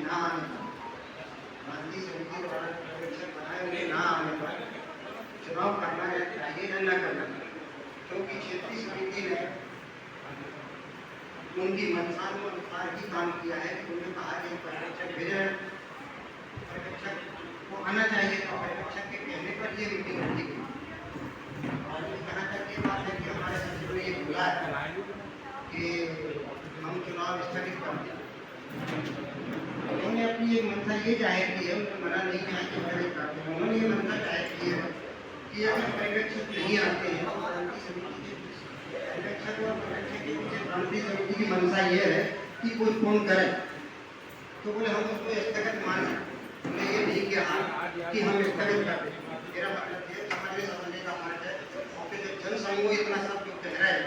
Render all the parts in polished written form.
ना आने पर, शांति समिति द्वारा पर्यवेक्षक बनाए हुए ना आने पर चुनाव करना चाहिए या न करना चाहिए, क्योंकि क्षेत्रीय समिति ने उनकी मंशा के अनुसार ही काम किया है कि उन्होंने कहा कि पर्यवेक्षक भेजे, पर्यवेक्षक को आना चाहिए, तो पर्यवेक्षक के कहने पर ये मीटिंग रखी गई। और यहाँ तक ये बात है कि हमारे सचिव ने ये बोला है कि हम चुनाव स्थगित कर दें। उन्होंने अपनी एक मंशा ये जाहिर की है, उन्होंने मना नहीं किया कि स्थगित कर दें, उन्होंने ये मंशा जाहिर की है कि अगर पर्यवेक्षक नहीं आते हैं तो शांति समिति के पर्यवेक्षक और पर्यवेक्षक के पीछे शांति समिति की मंशा ये है कि कोई फोन करे तो बोले हम उसको स्थगित मान सकते। हमने ये नहीं किया कि हम स्थगित कर दें। मेरा मतलब है समझने समझने का फर्क है। और फिर जन समूह इतना सब जो कह रहा है,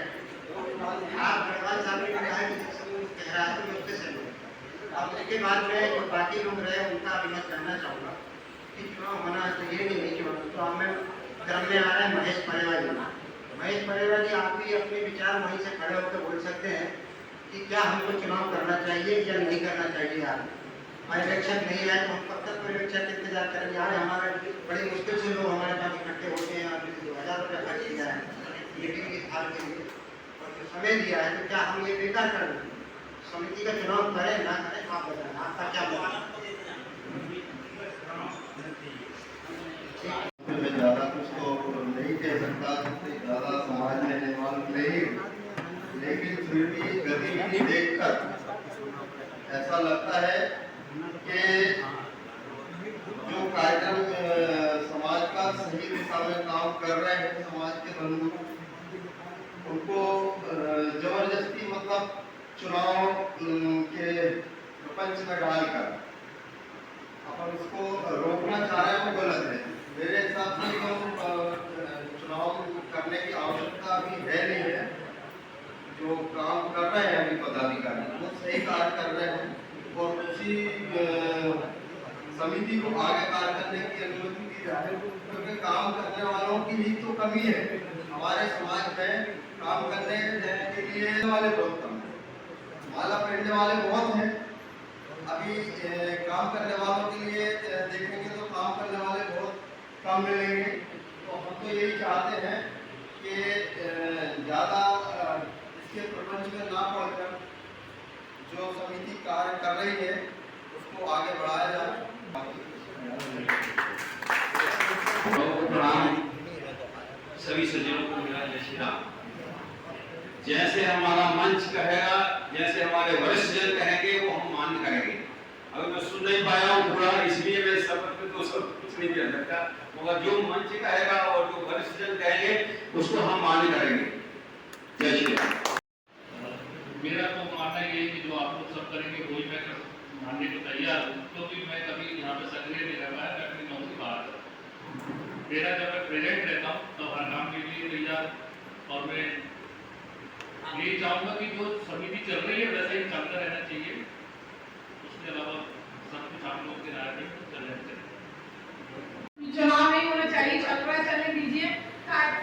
आप गढ़वाल साहब ने कहा है कि जन समूह कह रहा है तो मैं उससे सहमत। अब इसके बाद में जो बाकी लोग रहे उनका भी मैं कहना चाहूँगा कि चुनाव होना चाहिए नहीं चुनाव। तो अब मैं क्रम में आ रहा है महेश परेवा जी। महेश परेवा जी, आप भी अपने विचार वहीं से खड़े होकर बोल सकते हैं कि क्या हमको चुनाव करना चाहिए या नहीं करना चाहिए। आप पर्यवेक्षक नहीं आए तो हम कब तक पर्यवेक्षक इंतजार करेंगे। आज हमारे बड़ी मुश्किल से लोग हमारे पास इकट्ठे होते हैं, 2000 रुपया खर्च किया है मीटिंग की हाल के लिए और जो समय दिया है, तो क्या हम ये बेकार कर दें? समिति का चुनाव करें ना करें, आप बताएं, आपका क्या बोलना? मैं ज़्यादा कुछ तो नहीं कह सकता, ज़्यादा समाज में निर्माण नहीं, लेकिन फिर भी गतिविधि देखकर ऐसा लगता है कि जो कार्यक्रम समाज का सही दिशा में काम कर रहे हैं, समाज के बंधु उनको जबरदस्ती मतलब चुनाव के प्रपंच में डालकर अपन उसको रोकना चाह रहे हैं, वो गलत है। मेरे हिसाब से चुनाव करने की आवश्यकता अभी है नहीं है। जो काम कर रहे हैं अभी पदाधिकारी वो सही कार्य कर रहे हैं और उसी समिति को आगे कार्य करने की अनुमति दी जाए, क्योंकि काम करने वालों की ही तो कमी है हमारे समाज में। काम करने के लिए वाले बहुत कम है, माला पहनने वाले बहुत हैं। अभी काम करने वालों के लिए देखेंगे तो काम करने वाले बहुत कम मिलेंगे। तो हम तो यही चाहते हैं कि ज़्यादा इसके प्रपंच में ना पड़कर जो समिति कार्य कर रही है उसको आगे बढ़ाया जाए। सभी सज्जनों को मेरा जय श्री राम। जैसे हमारा मंच कहेगा, जैसे हमारे वरिष्ठ जन कहेंगे वो हम मान्य करेंगे। अगर मैं सुन नहीं पाया हूँ पूरा, इसलिए मैं सब तो सब कुछ नहीं कह सकता, मगर जो मंच कहेगा और जो वरिष्ठ जन कहेंगे उसको हम मान्य करेंगे। जय श्री राम। मेरा तो मानना ये है कि जो आप लोग सब करेंगे वही मैं मानने को तैयार हूँ, क्योंकि मैं कभी यहाँ पे सक्रिय नहीं रह पाया, मैं अपनी नौकरी बाहर करता हूँ। मेरा जब मैं प्रेजेंट रहता हूँ तो हर काम के लिए तैयार। और मैं यही चाहूँगा कि जो समिति चल रही है वैसे ही चलता रहना चाहिए, उसके अलावा सब कुछ आप लोग के राय में चलना चाहिए। चुनाव नहीं होना चाहिए, चल रहा है चलने दीजिए।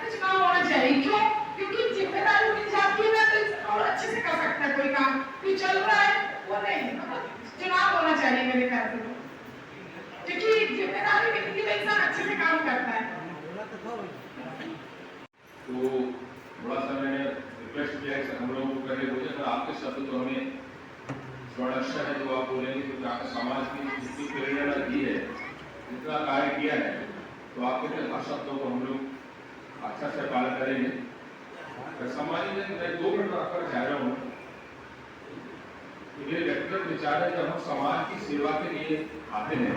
चुनाव होना चाहिए, क्यों? क्योंकि जिम्मेदारी मिल जाती है ना तो और अच्छे से कर सकता है कोई काम। जो चल रहा है वो नहीं, चुनाव होना चाहिए मेरे ख्याल से, क्योंकि जिम्मेदारी मिलती है इंसान अच्छे से काम करता है। तो थोड़ा सा मैंने रिक्वेस्ट किया है हम लोगों को करे मुझे, अगर आपके शब्द तो हमें प्रोडक्शन है जो आप बोलेंगे, तो समाज की जितनी प्रेरणा दी है, जितना कार्य किया है, तो आपके हर शब्दों को हम लोग अच्छा से पालन करेंगे। समाज में मैं 2 मिनट रखकर जा रहा हूँ। तो ये व्यक्तिगत विचार है, जब हम समाज की सेवा के लिए आते हैं